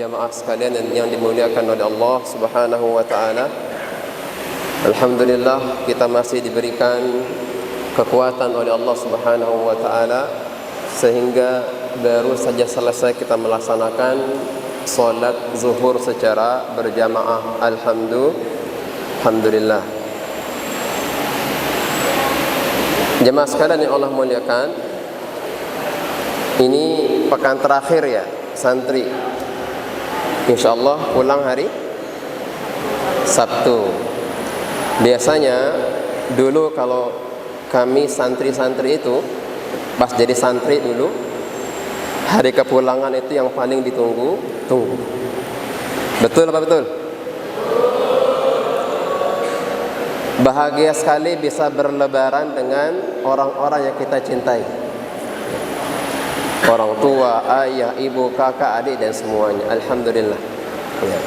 jamaah sekalian yang dimuliakan oleh Allah Subhanahu wa taala. Alhamdulillah kita masih diberikan kekuatan oleh Allah Subhanahu wa taala sehingga baru saja selesai kita melaksanakan salat zuhur secara berjamaah. Alhamdulillah. Jemaah sekalian yang Allah muliakan, ini pekan terakhir ya santri. Insyaallah pulang hari Sabtu. Biasanya dulu kalau kami santri-santri itu pas jadi santri dulu, hari kepulangan itu yang paling ditunggu. Betul apa betul? Bahagia sekali bisa berlebaran dengan orang-orang yang kita cintai. Orang tua, ayah, ibu, kakak, adik dan semuanya. Alhamdulillah. Ya.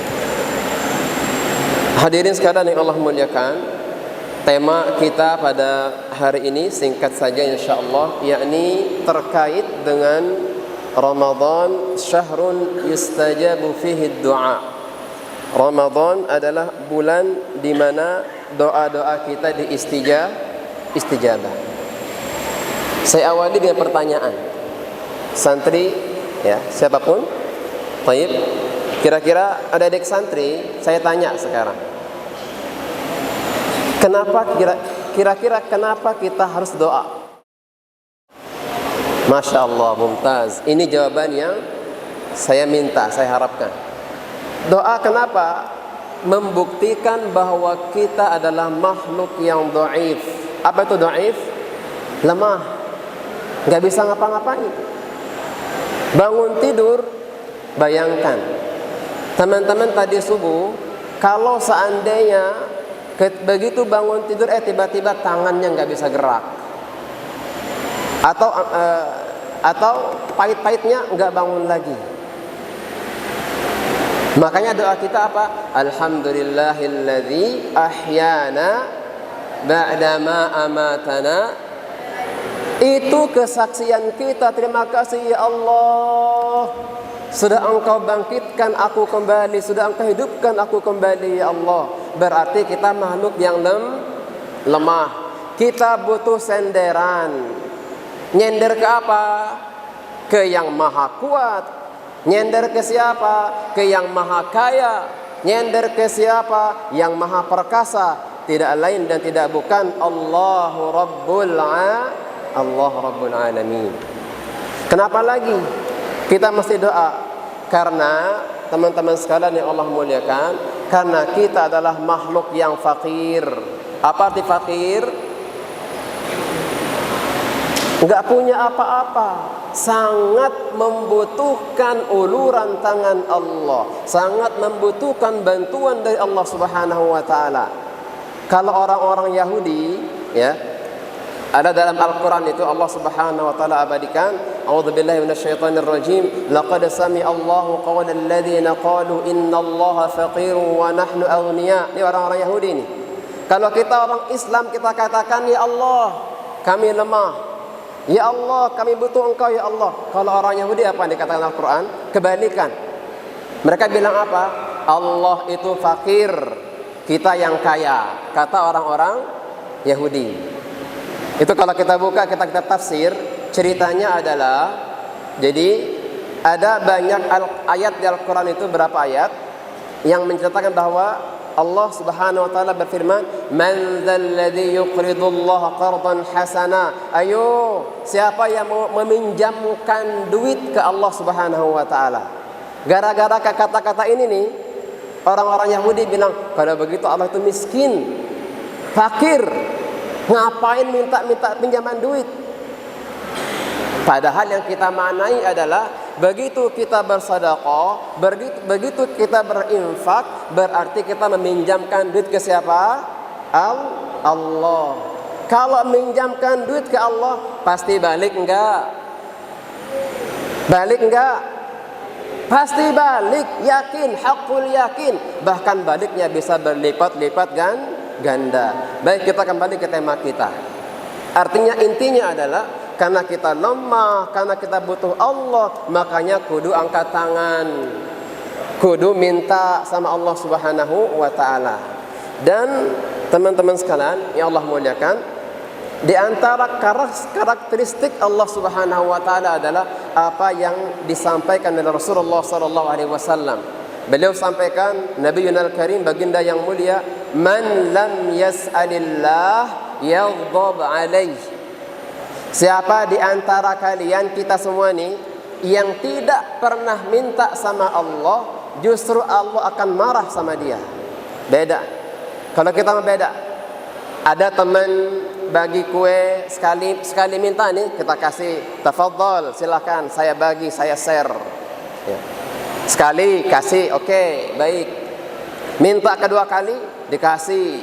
Hadirin sekalian yang Allah muliakan, tema kita pada hari ini singkat saja insyaallah, yakni terkait dengan Ramadan, syahrun yustajabu fihi du'a. Ramadan adalah bulan di mana doa-doa kita istijabah. Saya awali dengan pertanyaan. Santri ya, siapapun. Baik. Kira-kira ada adik santri, saya tanya sekarang. Kira-kira kenapa kita harus doa? Masya Allah, mumtaz. Ini jawaban yang saya minta, saya harapkan. Doa kenapa? Membuktikan bahwa kita adalah makhluk yang dhaif. Apa itu dhaif? Lemah, nggak bisa ngapa-ngapain. Bangun tidur, bayangkan teman-teman tadi subuh, kalau seandainya begitu bangun tidur tiba-tiba tangannya nggak bisa gerak, atau pahit-pahitnya nggak bangun lagi. Makanya doa kita apa? Alhamdulillahilladzi ahyana ba'dama amatana. Itu kesaksian kita. Terima kasih ya Allah, sudah Engkau bangkitkan aku kembali, sudah Engkau hidupkan aku kembali ya Allah. Berarti kita makhluk yang lemah. Kita butuh senderan. Nyender ke apa? Ke yang maha kuat. Nyender ke siapa? Ke yang maha kaya. Nyender ke siapa? Yang maha perkasa. Tidak lain dan tidak bukan Allahu Rabbul Alamin. Kenapa lagi kita mesti doa? Karena teman-teman sekalian yang Allah muliakan, karena kita adalah makhluk yang fakir. Apa arti fakir? Enggak punya apa-apa. Sangat membutuhkan uluran tangan Allah, sangat membutuhkan bantuan dari Allah Subhanahu wa taala. Kalau orang-orang Yahudi ya, ada dalam Al-Qur'an itu Allah Subhanahu wa taala abadikan, a'udzubillahi minasyaitonir rajim, laqad sami'a Allahu qaulal ladzina qalu innallaha faqirun wa nahnu aghnia. Ini orang-orang Yahudi ini. Kalau kita orang Islam kita katakan ya Allah, kami lemah. Ya Allah, kami butuh Engkau ya Allah. Kalau orang Yahudi apa yang dikatakan Al-Quran? Kebalikan. Mereka bilang apa? Allah itu fakir, kita yang kaya. Kata orang-orang Yahudi. Itu kalau kita buka kita tafsir, ceritanya adalah, jadi ada banyak ayat di Al-Quran itu, berapa ayat yang menceritakan bahwa Allah Subhanahu wa taala berfirman, "Man dzalladzi yuqridullaha qardan hasana." Ayo, siapa yang mau meminjamkan duit ke Allah Subhanahu wa taala? Gara-gara kata-kata ini nih, orang-orang Yahudi bilang, kalau begitu Allah itu miskin, fakir. Ngapain minta pinjaman duit? Padahal yang kita maknai adalah begitu kita bersedekah, begitu kita berinfak, berarti kita meminjamkan duit ke siapa? Allah. Kalau meminjamkan duit ke Allah, pasti balik enggak? Balik enggak? Pasti balik, yakin, hakul yakin. Bahkan baliknya bisa berlipat-lipat ganda. Baik, kita kembali ke tema kita. Artinya intinya adalah karena kita lemah, karena kita butuh Allah, makanya kudu angkat tangan. kudu minta sama Allah Subhanahu wa taala. Dan teman-teman sekalian yang Allah muliakan, di antara karakteristik Allah Subhanahu wa taala adalah apa yang disampaikan oleh Rasulullah sallallahu alaihi wasallam. Beliau sampaikan, Nabiyuna al-Karim, baginda yang mulia, man lam yas'alillah yaghdab alaih. Siapa di antara kalian, kita semua ni, yang tidak pernah minta sama Allah, justru Allah akan marah sama dia. Beda. Kalau kita beda, ada teman bagi kue, sekali minta nih kita kasih, tafadhol, silakan, saya bagi, saya share ya. Sekali kasih, oke, baik. Minta kedua kali dikasih,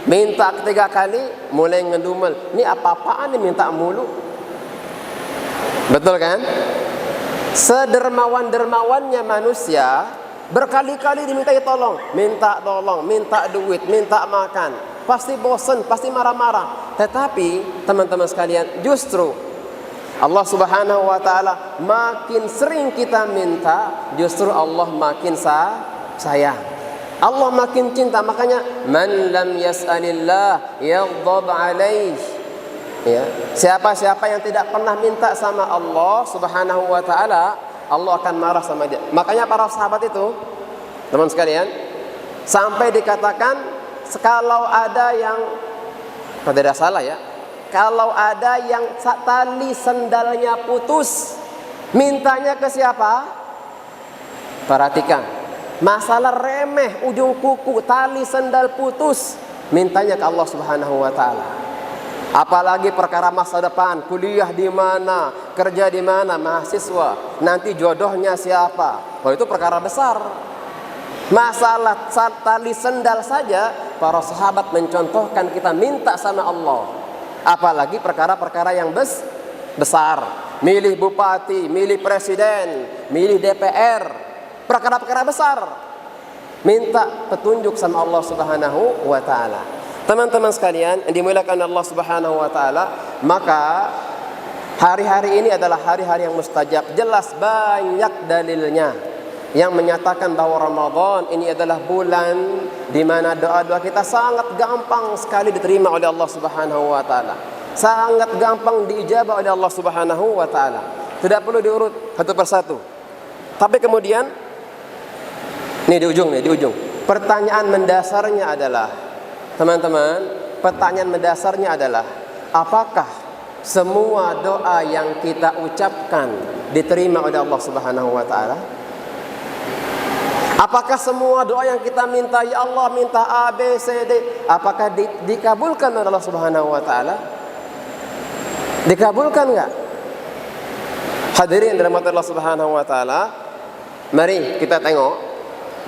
minta ketiga kali mulai ngedumel, ini apa-apaan nih minta mulu. Betul kan? Sedermawan-dermawannya manusia, berkali-kali dimintai tolong, minta tolong, minta duit, minta makan, pasti bosan, pasti marah-marah. Tetapi teman-teman sekalian, justru Allah Subhanahu wa taala makin sering kita minta, justru Allah makin sayang. Allah makin cinta. Makanya man lam yas'alillah yaghdab alaih. Ya, siapa-siapa yang tidak pernah minta sama Allah Subhanahu wa taala, Allah akan marah sama dia. Makanya para sahabat itu, teman sekalian, sampai dikatakan kalau ada yang, kalau tidak salah ya, kalau ada yang tali sendalnya putus, mintanya ke siapa? Perhatikan, masalah remeh, ujung kuku, tali sendal putus, mintanya ke Allah Subhanahu wa taala. Apalagi perkara masa depan, kuliah di mana, kerja di mana, mahasiswa, nanti jodohnya siapa. Oh, itu perkara besar. Masalah tali sendal saja para sahabat mencontohkan kita minta sama Allah. Apalagi perkara-perkara yang besar. Milih bupati, milih presiden, milih DPR, perkara-perkara besar. Minta petunjuk sama Allah Subhanahu wa taala. Teman-teman sekalian yang dimuliakan Allah Subhanahu wa taala, maka hari-hari ini adalah hari-hari yang mustajab. Jelas banyak dalilnya yang menyatakan bahwa Ramadan ini adalah bulan di mana doa-doa kita sangat gampang sekali diterima oleh Allah Subhanahu wa taala. Sangat gampang diijabah oleh Allah Subhanahu wa taala. Tidak perlu diurut satu persatu. Tapi kemudian ini di ujung. Pertanyaan mendasarnya adalah, teman-teman, pertanyaan mendasarnya adalah, apakah semua doa yang kita ucapkan diterima oleh Allah Subhanahu wa taala? Apakah semua doa yang kita minta, ya Allah minta A, B, C, D, apakah dikabulkan oleh Allah Subhanahu wa taala? Dikabulkan enggak? Hadirin dirahmati Allah Subhanahu wa taala, mari kita tengok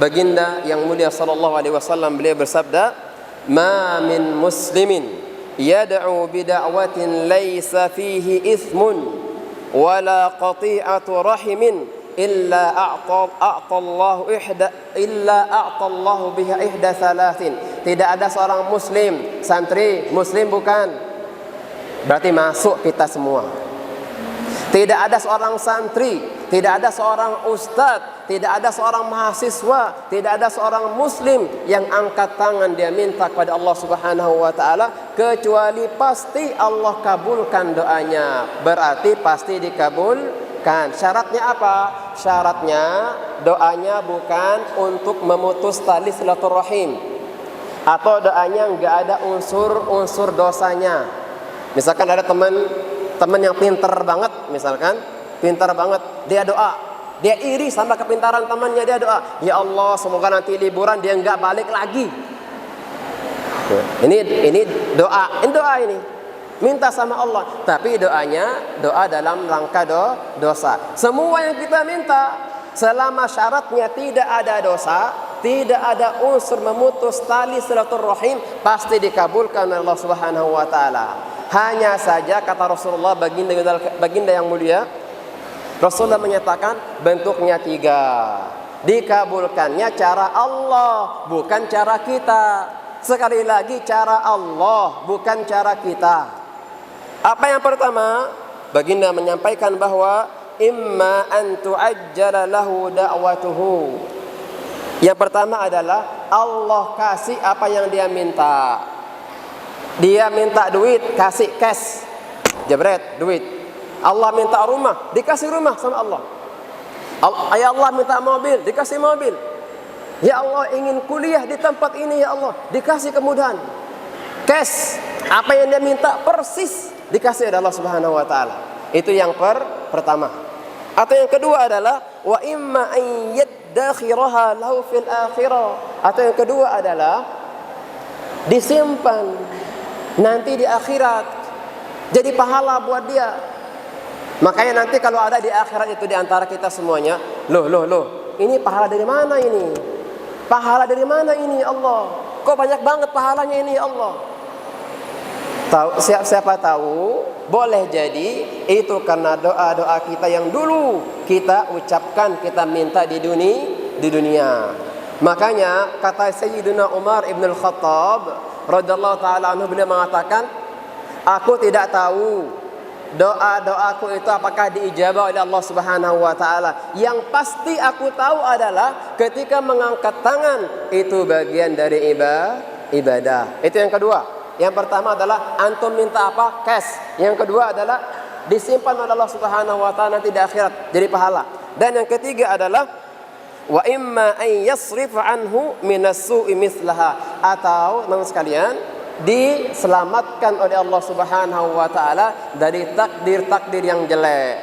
baginda yang mulia sallallahu alaihi wasallam, beliau bersabda, "Ma min muslimin yad'u bi da'watin laysa fihi ithmun wala qati'atu rahimin illa a'tallahu biha ihda thalathin." Tidak ada seorang muslim, santri muslim bukan, berarti masuk kita semua. Tidak ada seorang santri, tidak ada seorang ustadz, tidak ada seorang mahasiswa, tidak ada seorang muslim yang angkat tangan dia minta kepada Allah Subhanahu wa taala kecuali pasti Allah kabulkan doanya. Berarti pasti dikabulkan. Syaratnya apa? Syaratnya doanya bukan untuk memutus tali silaturahim, atau doanya enggak ada unsur-unsur dosanya. Misalkan ada teman yang pintar banget, misalkan pintar banget, dia doa, dia iri sama kepintaran temannya, dia doa, ya Allah semoga nanti liburan dia enggak balik lagi. Ini doa ini minta sama Allah, tapi doanya doa dalam rangka dosa. Semua yang kita minta selama syaratnya tidak ada dosa, tidak ada unsur memutus tali silaturahim, pasti dikabulkan oleh Allah Subhanahu wa taala. Hanya saja kata Rasulullah, baginda yang mulia, Rasulullah menyatakan bentuknya 3. Dikabulkannya cara Allah, bukan cara kita. Sekali lagi, cara Allah, bukan cara kita. Apa yang pertama? Baginda menyampaikan bahwa imma an tu'ajjala lahu da'watuhu. Yang pertama adalah Allah kasih apa yang dia minta. Dia minta duit, kasih cash, jebret duit. Allah minta rumah, dikasih rumah sama Allah. Ya Allah minta mobil, dikasih mobil. Ya Allah ingin kuliah di tempat ini, ya Allah dikasih kemudahan. Cash, apa yang dia minta persis dikasih oleh Allah Subhanahu wa taala. Itu yang pertama. Atau yang kedua adalah wa imma an yaddakhiraha lahu fil akhirah. Atau yang kedua adalah disimpan nanti di akhirat jadi pahala buat dia. Makanya nanti kalau ada di akhirat itu di antara kita semuanya, loh, ini pahala dari mana ini? Pahala dari mana ini Allah? Kok banyak banget pahalanya ini Allah? Siapa tahu boleh jadi itu karena doa-doa kita yang dulu kita ucapkan, kita minta di dunia. Makanya kata Sayyidina Umar ibn al-Khattab radhiyallahu taala anhu, beliau mengatakan, aku tidak tahu doa-doaku itu apakah diijabah oleh Allah Subhanahu wa taala. Yang pasti aku tahu adalah ketika mengangkat tangan itu bagian dari ibadah. Itu yang kedua. Yang pertama adalah antum minta apa? Cash. Yang kedua adalah disimpan oleh Allah Subhanahu wa taala nanti di akhirat jadi pahala. Dan yang ketiga adalah wa imma an yasrif anhu minas su'i mislaha, atau teman sekalian diselamatkan oleh Allah Subhanahu wa taala dari takdir-takdir yang jelek.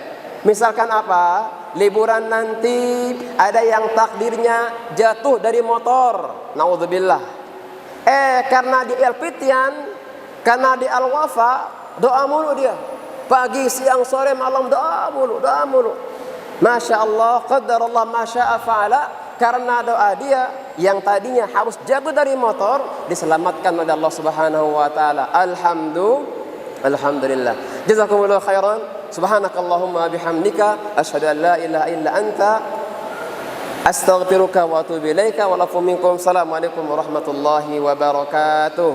Misalkan apa? Liburan nanti ada yang takdirnya jatuh dari motor, naudzubillah. Karena di Elpitian, karena di Al-Wafa, doa mulu dia. Pagi, siang, sore, malam doa mulu. Masya Allah, qadarallah masya'a fa'ala. Karena doa dia yang tadinya harus jatuh dari motor diselamatkan oleh Allah Subhanahu wa taala. Alhamdulillah. Jazakumullahu khairan. Subhanakallahumma bihamdika asyhadu an la ilaha illa anta astaghfiruka wa atubu ilaika wa lakum minkum. Assalamualaikum warahmatullahi wabarakatuh.